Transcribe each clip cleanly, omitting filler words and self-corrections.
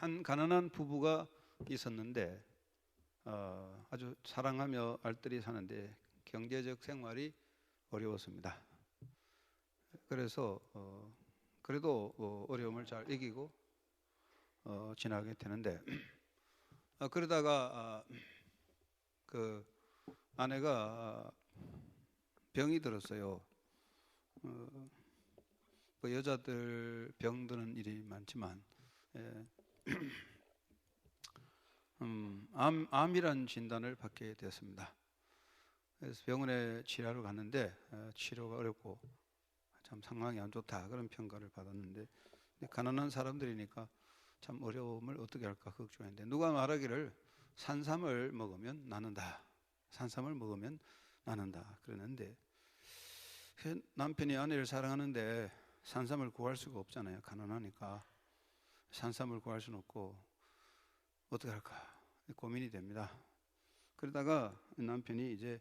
한 가난한 부부가 있었는데 아주 사랑하며 알뜰히 사는데 경제적 생활이 어려웠습니다. 그래서 그래도 어려움을 잘 이기고 지나게 되는데 그러다가 그 아내가 병이 들었어요. 그 여자들 병드는 일이 많지만 암이란 진단을 받게 되었습니다. 그래서 병원에 치료하러 갔는데 치료가 어렵고 참 상황이 안 좋다 그런 평가를 받았는데 가난한 사람들이니까 참 어려움을 어떻게 할까 걱정했는데 누가 말하기를 산삼을 먹으면 낫는다. 산삼을 먹으면 낫는다 그러는데 남편이 아내를 사랑하는데 산삼을 구할 수가 없잖아요. 가난하니까 산삼을 구할 수는 없고 어떻게 할까 고민이 됩니다. 그러다가 남편이 이제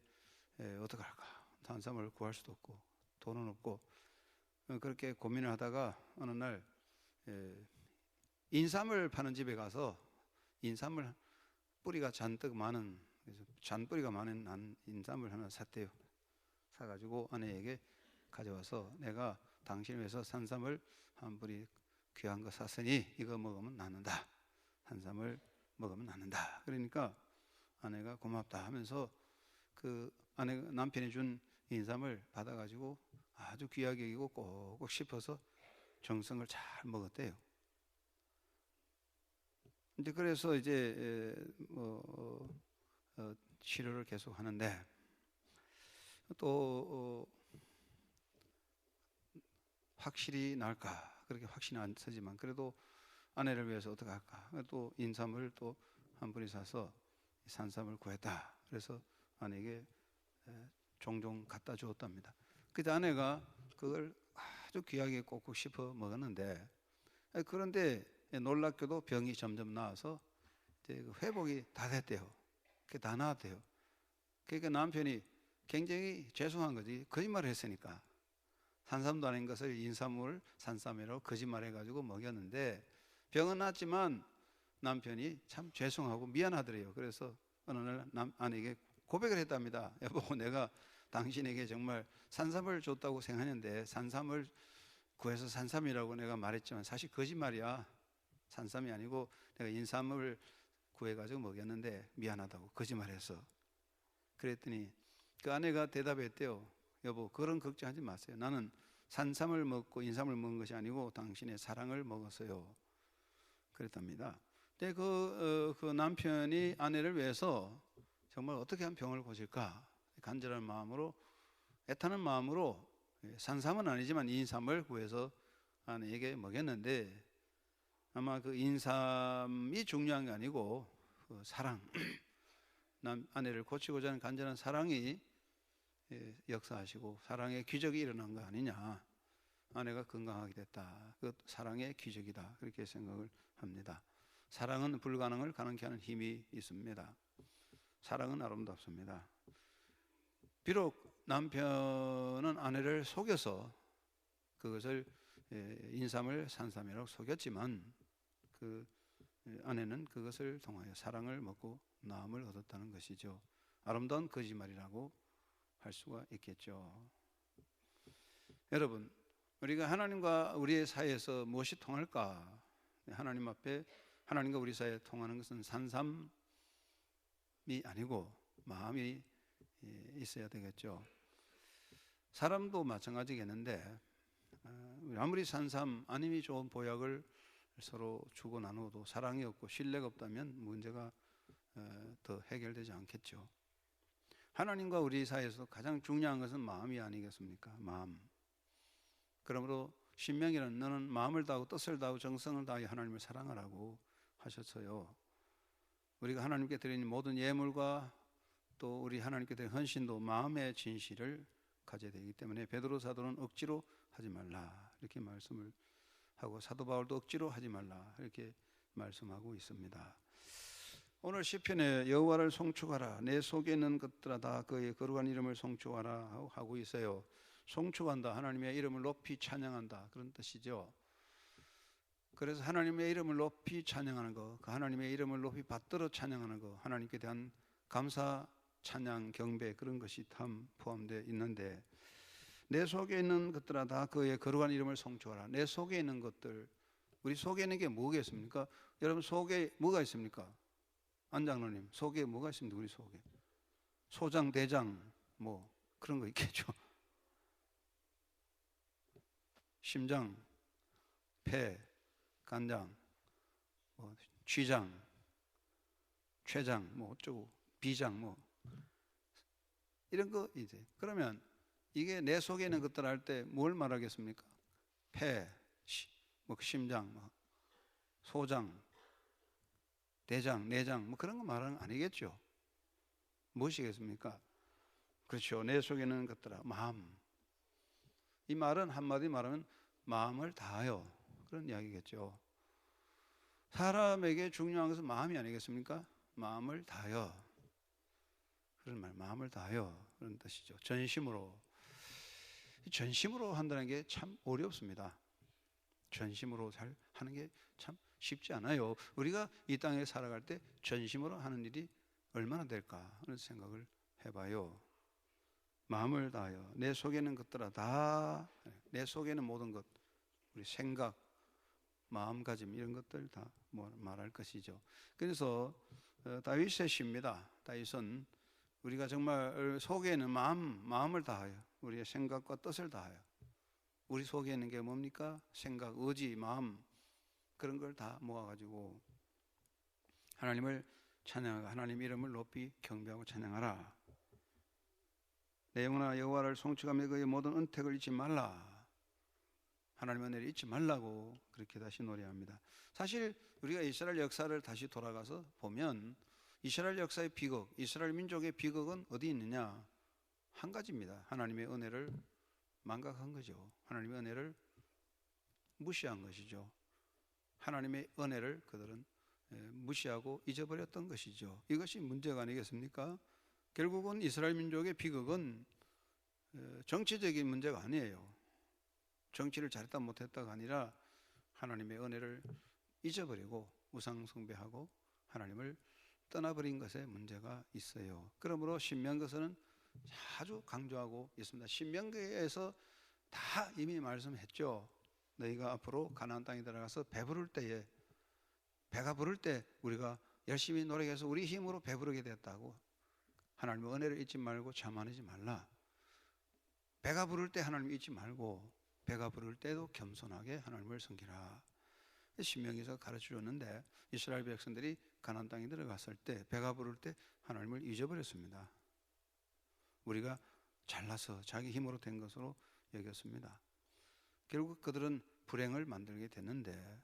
어떻게 할까 산삼을 구할 수도 없고 돈은 없고 그렇게 고민을 하다가 어느 날 인삼을 파는 집에 가서 인삼을 뿌리가 잔뜩 많은 잔뿌리가 많은 인삼을 하나 샀대요. 사가지고 아내에게 가져와서 내가 당신을 위해서 산삼을 한 뿌리 귀한 거 샀으니 이거 먹으면 낫는다. 산삼을 먹으면 낫는다. 그러니까 아내가 고맙다 하면서 그 남편이 준 인삼을 받아가지고 아주 귀하게 여기고 꼭꼭 씹어서 정성을 잘 먹었대요. 이제 그래서 이제 치료를 계속 하는데 또 확실히 나을까 그렇게 확신이 안 서지만 그래도 아내를 위해서 어떻게 할까 또 인삼을 또 한 뿌리 사서 산삼을 구했다. 그래서 아내에게 종종 갖다 주었답니다. 그때 아내가 그걸 아주 귀하게 꼭꼭 씹어 먹었는데 그런데 놀랍게도 병이 점점 나아서 이제 회복이 다 됐대요. 그게 다 나았대요. 그러니까 남편이 굉장히 죄송한 거지. 거짓말을 했으니까. 산삼도 아닌 것을 인삼을 산삼이라고 거짓말해가지고 먹였는데 병은 낫지만 남편이 참 죄송하고 미안하더래요. 그래서 어느 날 아내에게 고백을 했답니다. 여보, 내가 당신에게 정말 산삼을 줬다고 생각하는데 산삼을 구해서 산삼이라고 내가 말했지만 사실 거짓말이야. 산삼이 아니고 내가 인삼을 구해가지고 먹였는데 미안하다고 거짓말했어. 그랬더니 그 아내가 대답했대요. 여보, 그런 걱정하지 마세요. 나는 산삼을 먹고 인삼을 먹은 것이 아니고 당신의 사랑을 먹었어요. 그랬답니다. 근데 그 남편이 아내를 위해서 정말 어떻게 하면 병을 고칠까 간절한 마음으로 애타는 마음으로 산삼은 아니지만 인삼을 구해서 아내에게 먹였는데 아마 그 인삼이 중요한 게 아니고 그 사랑 아내를 고치고자 하는 간절한 사랑이 역사하시고 사랑의 기적이 일어난 거 아니냐. 아내가 건강하게 됐다. 그 사랑의 기적이다. 그렇게 생각을 합니다. 사랑은 불가능을 가능케 하는 힘이 있습니다. 사랑은 아름답습니다. 비록 남편은 아내를 속여서 그것을 인삼을 산삼이라고 속였지만 그 아내는 그것을 통하여 사랑을 먹고 나음을 얻었다는 것이죠. 아름다운 거짓말이라고 할 수가 있겠죠. 여러분, 우리가 하나님과 우리의 사이에서 무엇이 통할까? 하나님 앞에 하나님과 우리 사이에 통하는 것은 산삼이 아니고 마음이 있어야 되겠죠. 사람도 마찬가지겠는데 아무리 산삼 아님이 좋은 보약을 서로 주고 나누어도 사랑이 없고 신뢰가 없다면 문제가 더 해결되지 않겠죠. 하나님과 우리 사이에서 가장 중요한 것은 마음이 아니겠습니까? 마음. 그러므로 신명기는 너는 마음을 다하고 뜻을 다하고 정성을 다하여 하나님을 사랑하라고 하셨어요. 우리가 하나님께 드리는 모든 예물과 또 우리 하나님께 드리는 헌신도 마음의 진실을 가져야 되기 때문에 베드로 사도는 억지로 하지 말라 이렇게 말씀을 하고 사도 바울도 억지로 하지 말라 이렇게 말씀하고 있습니다. 오늘 시편에 여호와를 송축하라 내 속에 있는 것들아 다 그의 거룩한 이름을 송축하라 하고 있어요. 송축한다 하나님의 이름을 높이 찬양한다 그런 뜻이죠. 그래서 하나님의 이름을 높이 찬양하는 거, 그 하나님의 이름을 높이 받들어 찬양하는 거, 하나님께 대한 감사, 찬양, 경배 그런 것이 다 포함되어 있는데 내 속에 있는 것들아 다 그의 거룩한 이름을 송축하라. 내 속에 있는 것들, 우리 속에 있는 게 뭐겠습니까? 여러분 속에 뭐가 있습니까? 안장로님 속에 뭐가 있습니까? 우리 속에 소장, 대장 뭐 그런 거 있겠죠. 심장, 폐, 간장, 뭐 쥐장, 췌장, 뭐 어쩌고 비장 뭐 이런 거 이제 그러면 이게 내 속에 있는 것들 할 때 뭘 말하겠습니까? 폐, 뭐 심장, 뭐 소장, 대장, 내장 뭐 그런 거 말하는 거 아니겠죠? 무엇이겠습니까? 그렇죠. 내 속에 있는 것들아 마음. 이 말은 한마디 말하면 마음을 다하여 그런 이야기겠죠. 사람에게 중요한 것은 마음이 아니겠습니까? 마음을 다하여 그런 말, 마음을 다하여 그런 뜻이죠. 전심으로. 전심으로 한다는 게 참 어렵습니다. 전심으로 잘 하는 게 참 쉽지 않아요. 우리가 이 땅에 살아갈 때 전심으로 하는 일이 얼마나 될까 하는 생각을 해봐요. 마음을 다하여 내 속에 있는 것들아 다 내 속에 있는 모든 것 우리 생각, 마음가짐 이런 것들 다 말할 것이죠. 그래서 다윗의 시입니다. 다윗은 우리가 정말 속에 있는 마음을 다하여 우리의 생각과 뜻을 다하여 우리 속에 있는 게 뭡니까? 생각, 의지, 마음 그런 걸 다 모아가지고 하나님을 찬양하고 하나님 이름을 높이 경배하고 찬양하라. 내 영혼아 여호와를 송축하며 그의 모든 은택을 잊지 말라. 하나님의 은혜를 잊지 말라고 그렇게 다시 노래합니다. 사실 우리가 이스라엘 역사를 다시 돌아가서 보면 이스라엘 역사의 비극, 이스라엘 민족의 비극은 어디 있느냐? 한 가지입니다. 하나님의 은혜를 망각한 거죠. 하나님의 은혜를 무시한 것이죠. 하나님의 은혜를 그들은 무시하고 잊어버렸던 것이죠. 이것이 문제가 아니겠습니까? 결국은 이스라엘 민족의 비극은 정치적인 문제가 아니에요. 정치를 잘했다 못했다가 아니라 하나님의 은혜를 잊어버리고 우상 숭배하고 하나님을 떠나버린 것에 문제가 있어요. 그러므로 신명기서는 아주 강조하고 있습니다. 신명기에서 다 이미 말씀했죠. 너희가 앞으로 가나안 땅에 들어가서 배부를 때에 배가 부를 때 우리가 열심히 노력해서 우리 힘으로 배부르게 됐다고 하나님의 은혜를 잊지 말고 자만하지 말라. 배가 부를 때 하나님 잊지 말고 배가 부를 때도 겸손하게 하나님을 섬기라. 신명기에서 가르쳐줬는데 이스라엘 백성들이 가나안 땅에 들어갔을 때 배가 부를 때 하나님을 잊어버렸습니다. 우리가 잘나서 자기 힘으로 된 것으로 여겼습니다. 결국 그들은 불행을 만들게 됐는데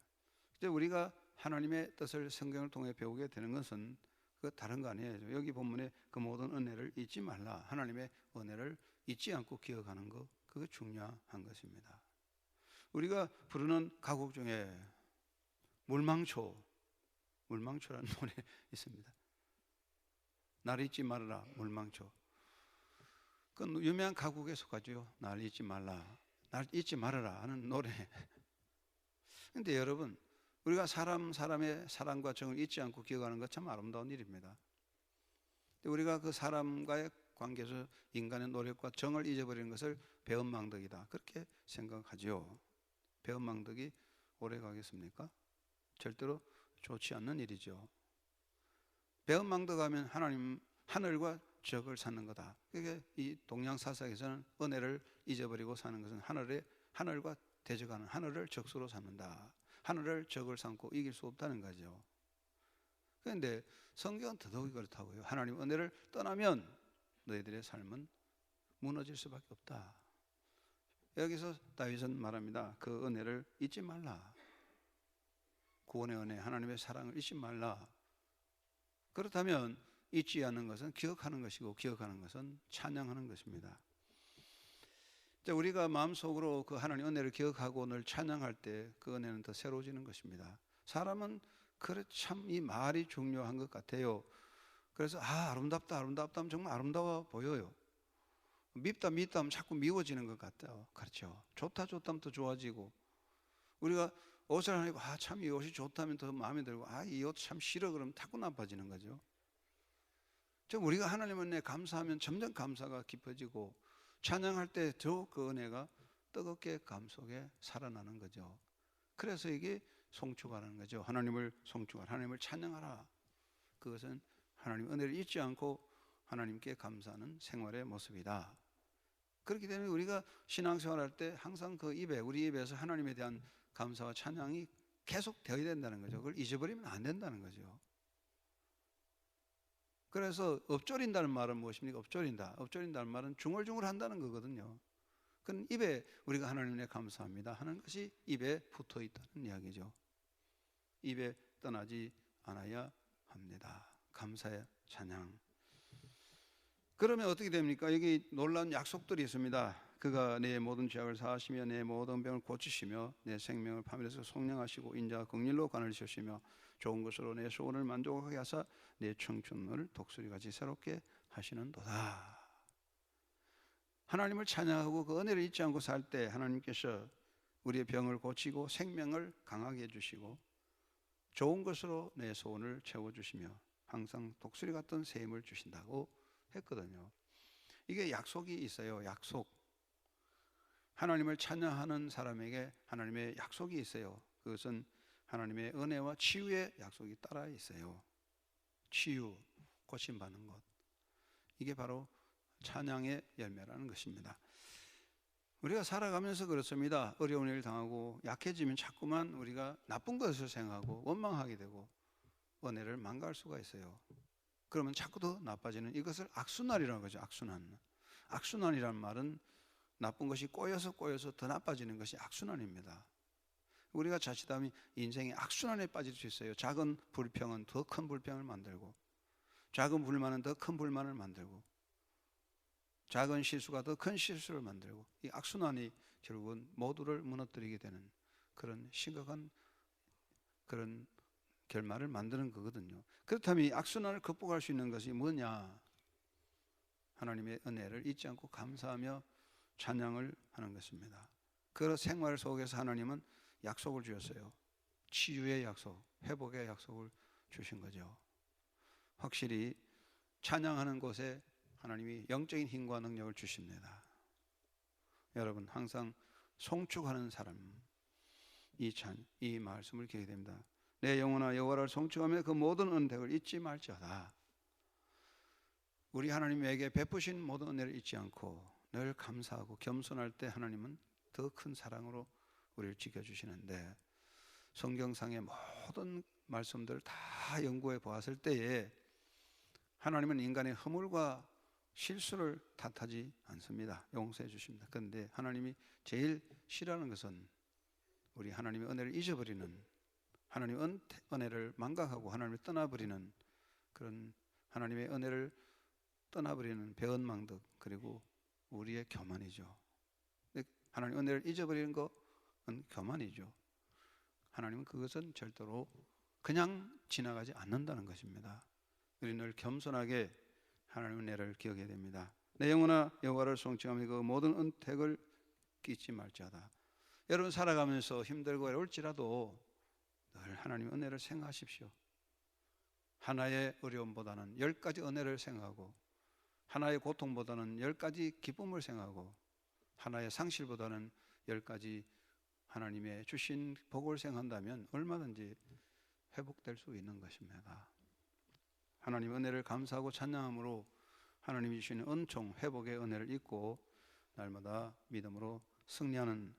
이제 우리가 하나님의 뜻을 성경을 통해 배우게 되는 것은 그 다른 거 아니에요. 여기 본문에 그 모든 은혜를 잊지 말라. 하나님의 은혜를 잊지 않고 기억하는 것 그게 중요한 것입니다. 우리가 부르는 가곡 중에 물망초라는 노래 있습니다. 날 잊지 말아라 물망초. 그건 유명한 가곡에 속하죠. 날 잊지 말라, 날 잊지 말아라 하는 노래. 그런데 여러분 우리가 사람의 사랑과 정을 잊지 않고 기억하는 것 참 아름다운 일입니다. 우리가 그 사람과의 관계에서 인간의 노력과 정을 잊어버리는 것을 배은망덕이다 그렇게 생각하죠. 배은망덕이 오래 가겠습니까? 절대로 좋지 않는 일이죠. 배은망덕하면 하늘과 적을 쌓는 거다. 그게 이 동양사상에서는 은혜를 잊어버리고 사는 것은 하늘과 대적하는 하늘을 적수로 삼는다. 하늘을 적을 삼고 이길 수 없다는 거죠. 그런데 성경은 더더욱 그렇다고요. 하나님 은혜를 떠나면 너희들의 삶은 무너질 수밖에 없다. 여기서 다윗은 말합니다. 그 은혜를 잊지 말라. 구원의 은혜, 하나님의 사랑을 잊지 말라. 그렇다면 잊지 않는 것은 기억하는 것이고 기억하는 것은 찬양하는 것입니다. 우리가 마음속으로 그 하나님 은혜를 기억하고 늘 찬양할 때 그 은혜는 더 새로워지는 것입니다. 사람은 그래 참 이 말이 중요한 것 같아요. 그래서 아름답다 하면 정말 아름다워 보여요. 밉다 하면 자꾸 미워지는 것 같아요. 그렇죠. 좋다 하면 더 좋아지고 우리가 옷을 하나 입고 참 이 옷이 좋다면 더 마음에 들고 이 옷 참 싫어 그러면 자꾸 나빠지는 거죠. 즉 우리가 하나님 은혜에 감사하면 점점 감사가 깊어지고 찬양할 때 더욱 그 은혜가 뜨겁게 감속에 살아나는 거죠. 그래서 이게 송축하는 거죠. 하나님을 송축하라, 하나님을 찬양하라. 그것은 하나님 은혜를 잊지 않고 하나님께 감사하는 생활의 모습이다. 그렇기 때문에 우리가 신앙생활할 때 항상 그 입에, 우리 입에서 하나님에 대한 감사와 찬양이 계속 되어야 된다는 거죠. 그걸 잊어버리면 안 된다는 거죠. 그래서 엎조린다는 말은 무엇입니까? 엎조린다는 말은 중얼중얼한다는 거거든요. 그건 입에 우리가 하나님에 감사합니다 하는 것이 입에 붙어 있다는 이야기죠. 입에 떠나지 않아야 합니다. 감사의 찬양. 그러면 어떻게 됩니까? 여기 놀라운 약속들이 있습니다. 그가 내 모든 죄악을 사하시며 내 모든 병을 고치시며 내 생명을 파멸해서 속량하시고 인자와 긍휼로 관을 주시며 좋은 것으로 내 소원을 만족하게 하사 내 청춘을 독수리같이 새롭게 하시는도다. 하나님을 찬양하고 그 은혜를 잊지 않고 살 때 하나님께서 우리의 병을 고치고 생명을 강하게 해주시고 좋은 것으로 내 소원을 채워주시며 항상 독수리 같은 새 힘을 주신다고 했거든요. 이게 약속이 있어요. 약속. 하나님을 찬양하는 사람에게 하나님의 약속이 있어요. 그것은 하나님의 은혜와 치유의 약속이 따라 있어요. 치유, 고침받는 것. 이게 바로 찬양의 열매라는 것입니다. 우리가 살아가면서 그렇습니다. 어려운 일을 당하고 약해지면 자꾸만 우리가 나쁜 것을 생각하고 원망하게 되고 은혜를 망가할 수가 있어요. 그러면 자꾸 더 나빠지는 이것을 악순환이라고 하죠. 악순환. 악순환이란 말은 나쁜 것이 꼬여서 더 나빠지는 것이 악순환입니다. 우리가 자칫하면 인생의 악순환에 빠질 수 있어요. 작은 불평은 더 큰 불평을 만들고 작은 불만은 더 큰 불만을 만들고 작은 실수가 더 큰 실수를 만들고 이 악순환이 결국은 모두를 무너뜨리게 되는 그런 심각한 그런 결말을 만드는 거거든요. 그렇다면 이 악순환을 극복할 수 있는 것이 뭐냐? 하나님의 은혜를 잊지 않고 감사하며 찬양을 하는 것입니다. 그 생활 속에서 하나님은 약속을 주셨어요. 치유의 약속, 회복의 약속을 주신 거죠. 확실히 찬양하는 곳에 하나님이 영적인 힘과 능력을 주십니다. 여러분 항상 송축하는 사람 이 말씀을 기억해야 됩니다. 내 영혼아 여호와를 송축하며 그 모든 은혜를 잊지 말지어다. 우리 하나님에게 베푸신 모든 은혜를 잊지 않고 늘 감사하고 겸손할 때 하나님은 더 큰 사랑으로 우리를 지켜주시는데 성경상의 모든 말씀들을 다 연구해 보았을 때에 하나님은 인간의 허물과 실수를 탓하지 않습니다. 용서해 주십니다. 그런데 하나님이 제일 싫어하는 것은 우리 하나님의 은혜를 잊어버리는 하나님의 은혜를 망각하고 하나님을 떠나버리는 그런 하나님의 은혜를 떠나버리는 배은망덕 그리고 우리의 교만이죠. 하나님 은혜를 잊어버리는 것은 교만이죠. 하나님은 그것은 절대로 그냥 지나가지 않는다는 것입니다. 우리는 늘 겸손하게 하나님의 은혜를 기억해야 됩니다. 내 영혼아 여호와를 송축하며 그 모든 은택을 잊지 말지어다. 여러분 살아가면서 힘들고 어려울지라도 늘 하나님의 은혜를 생각하십시오. 하나의 어려움보다는 10가지 은혜를 생각하고 하나의 고통보다는 10가지 기쁨을 생각하고 하나의 상실보다는 10가지 하나님의 주신 복을 생각한다면 얼마든지 회복될 수 있는 것입니다. 하나님의 은혜를 감사하고 찬양함으로 하나님이 주시는 은총, 회복의 은혜를 잊고 날마다 믿음으로 승리하는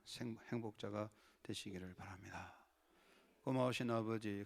행복자가 되시기를 바랍니다. 고마우신 아버지